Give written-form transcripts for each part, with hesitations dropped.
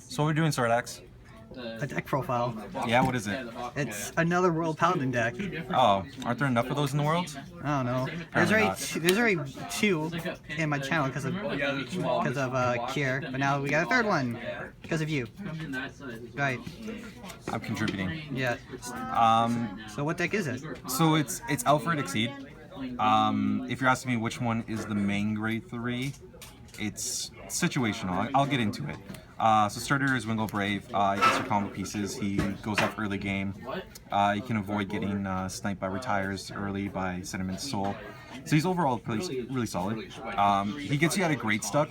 So we're doing Sword Axe. A deck profile. Yeah, what is it? It's another World Paladin deck. Oh, aren't there enough of those in the world? I don't know. There's already two in my channel because of Kier, but now we got a third one because of you. Right. I'm contributing. Yeah. So what deck is it? So it's Alfred Exceed. If you're asking me which one is the main grade 3, it's situational. I'll get into it. So starter is Wingle Brave. He gets your combo pieces. He goes up early game. You can avoid getting sniped by retires early by Sentiment Soul. So he's overall really solid. He gets you out of great stuck.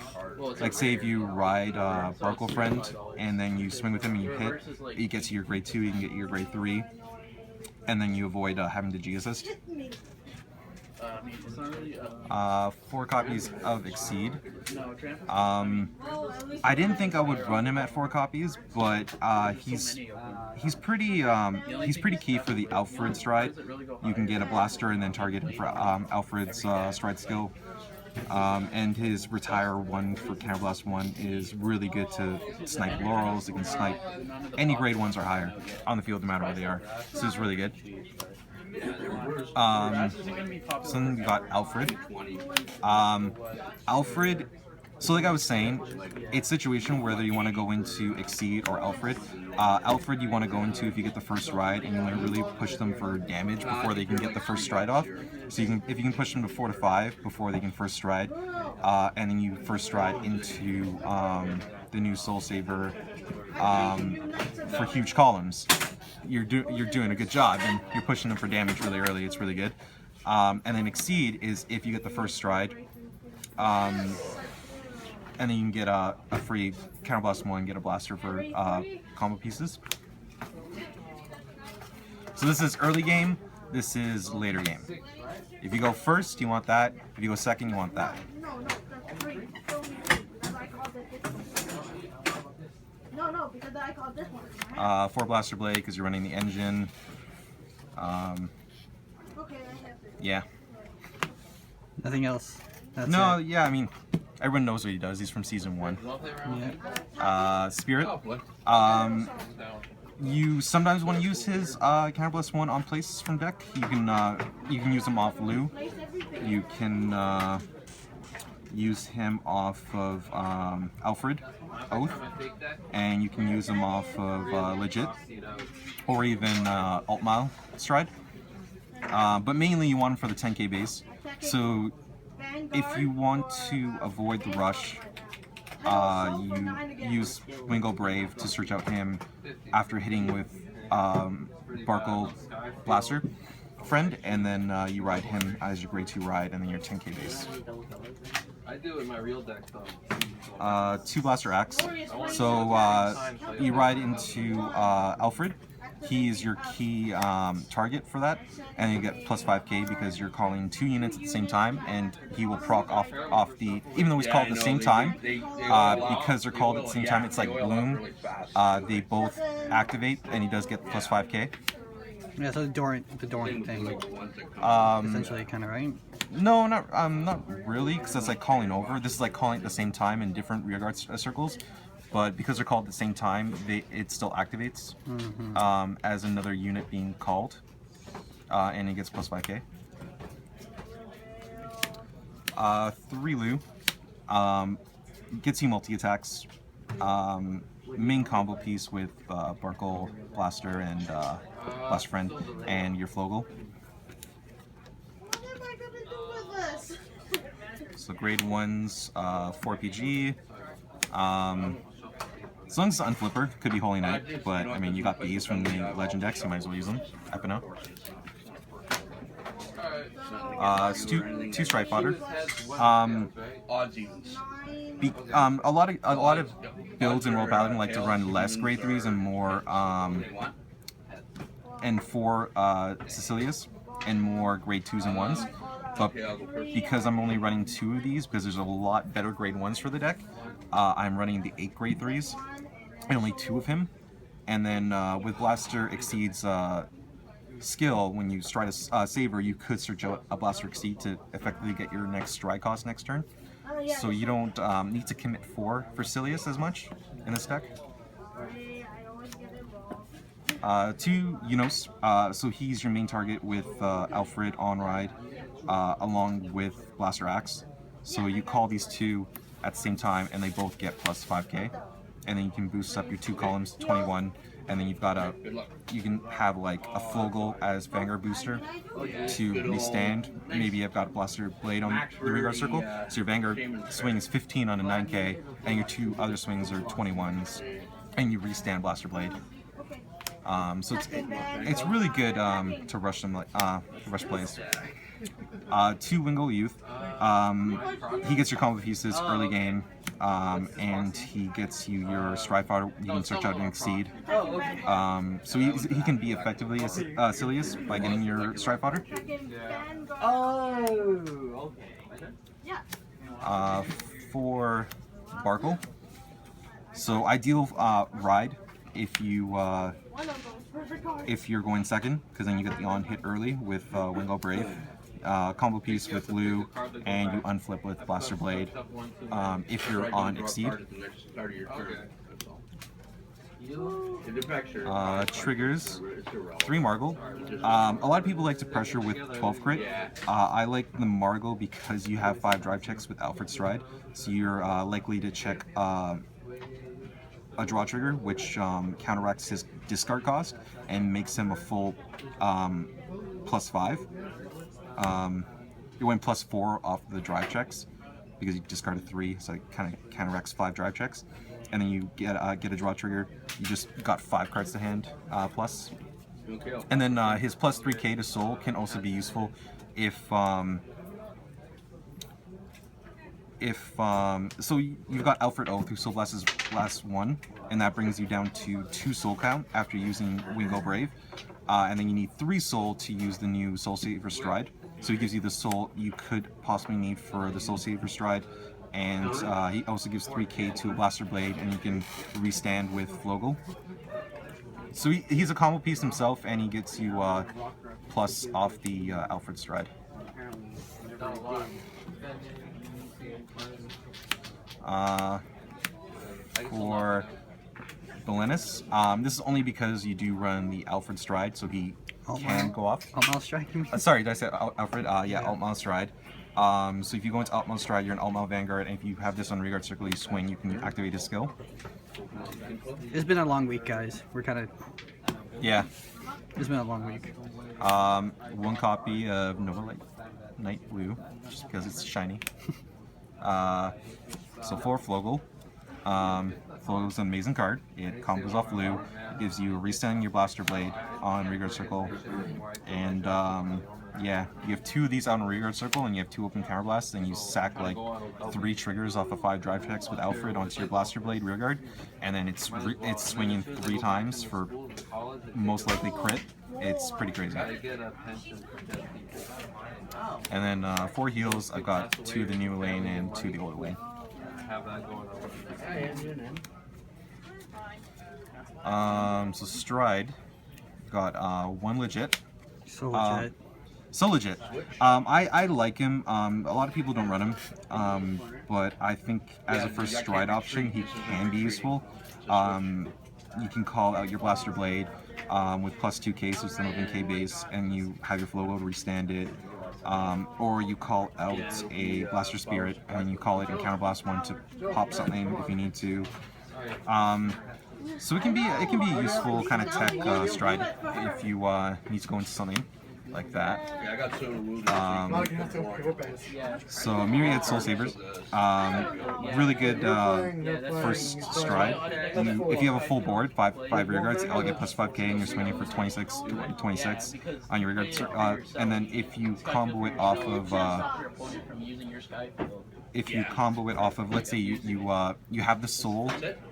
Like say if you ride Barkle Friend and then you swing with him and you hit, he gets you your grade 2. You can get your grade 3, and then you avoid having to G assist. 4 copies of Exceed. I didn't think I would run him at 4 copies, but he's pretty key for the Alfred stride. You can get a blaster and then target him for Alfred's stride skill. And his retire 1 for Counterblast 1 is really good to snipe Laurels. It can snipe any grade 1s or higher on the field, no matter where they are. So it's really good. So then we got Alfred. Alfred, so like I was saying, it's situation whether you want to go into Exceed or Alfred. Alfred you want to go into if you get the first ride and you want to really push them for damage before they can get the first stride off. So if you can push them to 4 to 5 before they can first stride, and then you first stride into the new Soul Saver for huge columns. You're doing a good job and you're pushing them for damage really early. It's really good. And then Exceed is if you get the first stride, and then you can get a free Counterblast 1, get a blaster for combo pieces. So this is early game, this is later game. If you go first, you want that. If you go second, you want that. No, because I called this one. 4 Blaster Blade because you're running the engine. Okay, I have it. Yeah. Nothing else. That's No, it. yeah, I mean, everyone knows what he does. He's from season 1. Yeah. Spirit. You sometimes want to use his Counterblast 1 on places from deck. You can use him off Lou. You can use him off of Alfred, Oath, and you can use him off of Legit, or even Altmile Stride. But mainly you want him for the 10k base. So if you want to avoid the rush, you use Wingle Brave to search out him after hitting with Barkle Blaster Friend, and then you ride him as your grade 2 ride, and then your 10k base. I do in my real deck though. 2 Blaster Axe. So you ride into Alfred. He's your key target for that, and you get plus 5k because you're calling 2 units at the same time, and he will proc off the. Even though he's called at the same time, because they're called at the same time, it's like Bloom. They both activate, and he does get plus 5k. Yeah, so the Dainn thing, essentially, kind of, right? No, not really, because that's like calling over. This is like calling at the same time in different rearguard circles, but because they're called at the same time, it still activates as another unit being called, and it gets plus 5k. 3 Lu, gets you multi-attacks, main combo piece with Barkle, Blaster, and Blaster Friend, and your Flogel. What am I gonna do with this? So grade 1s, 4 PG. As long as it's Unflipper, could be Holy Knight, but I mean, you got these from the Legend decks, you might as well use them. Epino. It's 2 Strike Fodder. A lot of builds in World Paladin like to run less grade 3s and more and 4 Cecilias and more grade 2s and 1s. But because I'm only running 2 of these, because there's a lot better grade 1s for the deck, I'm running the 8 grade 3s and only 2 of him. And then with Blaster Exceed's skill, when you stride a Saber, you could search out a Blaster Exceed to effectively get your next stride cost next turn. so you don't need to commit 4 for Silius as much in this deck. 2 Unos, so he's your main target with Alfred on ride, along with Blaster Axe. So you call these 2 at the same time, and they both get plus 5k, and then you can boost up your 2 columns to 21, and then you can have like a Flogel as Vanguard booster to restand. Maybe I've got a Blaster Blade on the rearguard circle, so your Vanguard swing is 15 on a 9k, and your 2 other swings are 21s, and you restand Blaster Blade. So it's really good to rush them, like rush plays. 2 Wingle Youth. He gets your combo pieces early game, and he gets you your Stride Fighter. You can search out and exceed. So he can be effectively a Silius by getting your Stride Fighter. Oh, okay. For Barkle. So ideal ride if you're going second, because then you get the on hit early with Wingo Brave. Combo piece with Lou, and you unflip with Blaster Blade if you're on Exceed. Triggers, 3 Margle. A lot of people like to pressure with 12 crit. I like the Margle because you have 5 drive checks with Alfred Stride, so you're likely to check a draw trigger, which counteracts his discard cost and makes him a full plus 5. You went plus 4 off the drive checks because you discarded 3, so it kind of counteracts 5 drive checks, and then you get a draw trigger. You just got 5 cards to hand plus, and then his plus 3k to soul can also be useful if so you've got Alfred Oath, who Soul Blast is last 1, and that brings you down to 2 soul count after using Wingo Brave, and then you need 3 soul to use the new Soul Saver Stride. So he gives you the soul you could possibly need for the Soul Saver Stride, and he also gives 3k to a Blaster Blade, and you can restand with Flogel. So he's a combo piece himself, and he gets you plus off the Alfred Stride. For Belinus, this is only because you do run the Alfred Stride, so he can go off. Alt-Mouse Stride? Sorry, did I say Alfred? Yeah, Alt-Mouse Stride. So if you go into Alt-Mouse Stride, you're an Alt-Mouse Vanguard, and if you have this on rearguard circle, you swing, you can activate his skill. It's been a long week, guys. We're kind of... Yeah. It's been a long week. 1 copy of Nova Night Blue, just because it's shiny. So 4 Flogel. Flogel's an amazing card. It combos off Lou, gives you a restand your Blaster Blade on rearguard circle, and yeah, you have 2 of these out on rearguard circle, and you have 2 open counterblasts, and you sack like 3 triggers off of 5 drive checks with Alfred onto your Blaster Blade rearguard, and then it's swinging 3 times for most likely crit. It's pretty crazy. And then 4 heals, I've got 2 the new lane and 2 the older lane. So Stride got 1 legit. So legit. So legit. I like him. A lot of people don't run him, but I think as a first Stride option, he can be useful. You can call out your Blaster Blade with plus 2k, so it's an 11k base, and you have your Flogo to restand it. Or you call out a Blaster Spirit, and you call it in Counterblast 1 to pop something if you need to. So it can be a useful kind of tech Stride if you need to go into something like that. So Myriad Soul Savers, really good first Stride. If you have a full board, 5 rearguards, I'll get plus 5k, and you're swinging for 26 on your rearguard. And then if you combo it off of, let's say you have the soul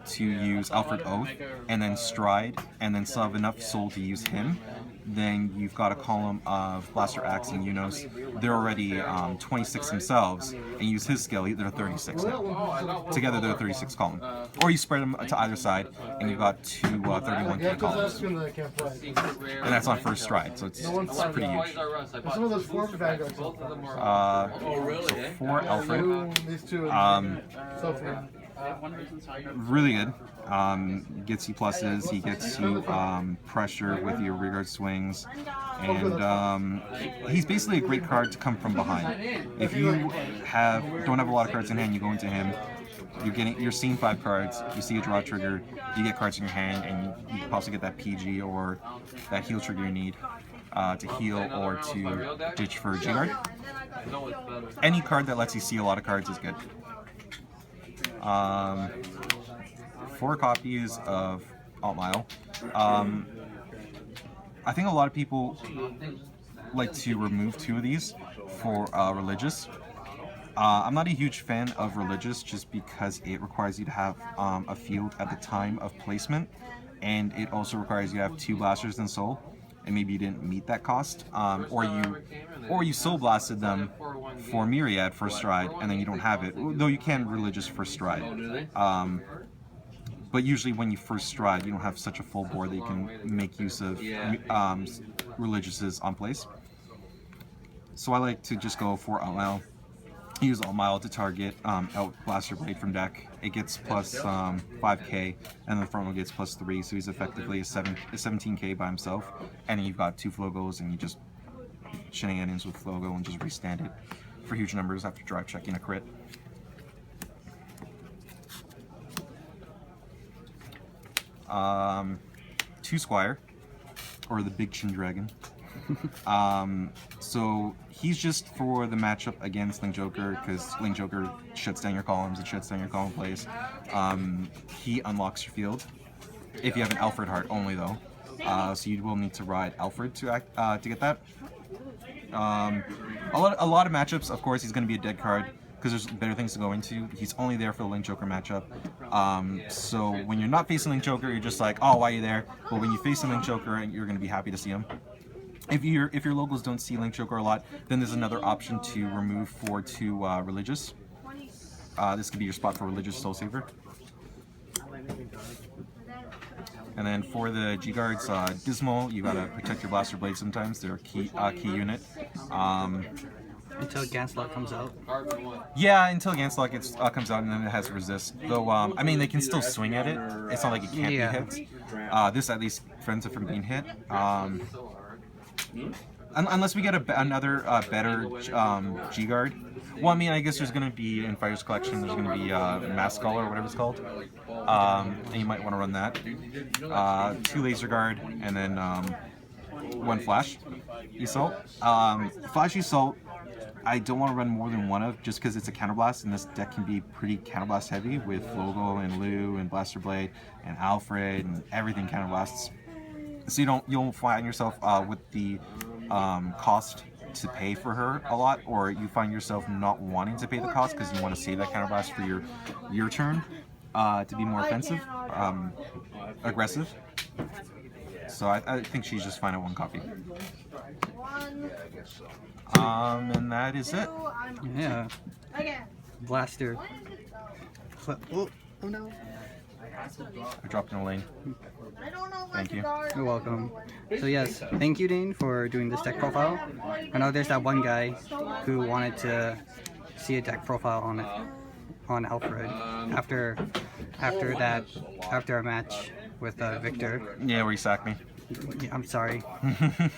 to use Alfred Oath, and then Stride, and then still have enough soul to use him, then you've got a column of Blaster Axe and Unos. They're already 26 themselves, and use his skill, they're 36 now. Together they're 36 column. Or you spread them to either side, and you've got two 31k columns. And that's on first stride, so it's pretty huge. Some of those 4 Vanguards. So for Alfred, These two. So far. really good. Gets you pluses, he gets you pressure with your rearguard swings, and he's basically a great card to come from behind. If you don't have a lot of cards in hand, you go into him, you're seeing 5 cards, you see a draw trigger, you get cards in your hand, and you possibly get that PG or that heal trigger you need to heal or to ditch for G-Guard. Any card that lets you see a lot of cards is good. 4 copies of Alt Mile. I think a lot of people like to remove 2 of these for Religious. I'm not a huge fan of Religious just because it requires you to have a field at the time of placement, and it also requires you to have 2 blasters in Soul, and maybe you didn't meet that cost, or you Soul Blasted them for Myriad first stride, and then you don't have it, though you can Religious first stride. But usually when you first stride, you don't have such a full board that you can make use of Religiouses on place. So I like to just go for Alt Mile. Use Alt Mile to target out Blaster Blade from deck. It gets plus 5k, and the front row gets plus 3, so he's effectively a 17k by himself. And then you've got 2 Flogos, and you just shenanigans with Flogo and just restand it for huge numbers after drive checking a crit. Two Squire, or the Big Chin Dragon. So he's just for the matchup against Link Joker, because Link Joker shuts down your columns, it shuts down your column plays. He unlocks your field, if you have an Alfred heart only though. So you will need to ride Alfred to get that. A lot of matchups, of course, he's going to be a dead card, because there's better things to go into. He's only there for the Link Joker matchup. So when you're not facing Link Joker, you're just like, oh, why are you there? But when you face a Link Joker, you're going to be happy to see him. If your locals don't see Link Joker a lot, then there's another option to remove for 2 Religious. This could be your spot for Religious Soul Saver. And then for the G-Guards, Dismal, you gotta protect your Blaster Blade sometimes. They're a key unit. Until Ganslot comes out. Yeah, until Ganslot comes out, and then it has resist. Though, I mean, they can still swing at it. It's not like it can't be hit. This at least prevents it from being hit. Unless we get another better G-Guard. Well, I mean, I guess there's going to be, in Fighter's Collection, there's going to be Mass Scholar, or whatever it's called. And you might want to run that. 2 Laser Guard, and then 1 Flash Assault. Flash Assault, I don't want to run more than 1 of, just because it's a Counterblast, and this deck can be pretty Counterblast heavy with Flogo and Lou and Blaster Blade and Alfred and everything Counterblasts. So you'll find yourself with the cost to pay for her a lot, or you find yourself not wanting to pay the cost because you want to save that Counterblast for your turn to be more offensive, aggressive. So I think she's just fine at 1 copy. And that is it. Yeah. Blaster. Oh no. I dropped in a lane. Thank you. You're welcome. So yes, thank you, Dainn, for doing this deck profile. I know there's that one guy who wanted to see a deck profile on Alfred after our match with Victor. Yeah, where you sacked me. I'm sorry.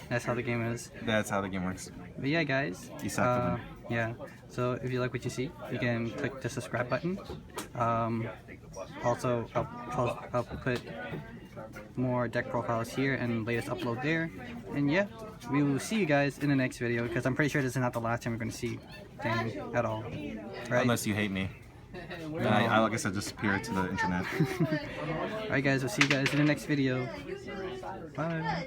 That's how the game is. That's how the game works. But yeah, guys. You sacked him. Yeah. So if you like what you see, you can click the subscribe button. Also, I'll put more deck profiles here and latest upload there. And yeah, we will see you guys in the next video, because I'm pretty sure this is not the last time we're going to see Dainn at all. Right? Unless you hate me. Then I, like I said, disappear to the internet. Alright guys, we'll see you guys in the next video. Bye.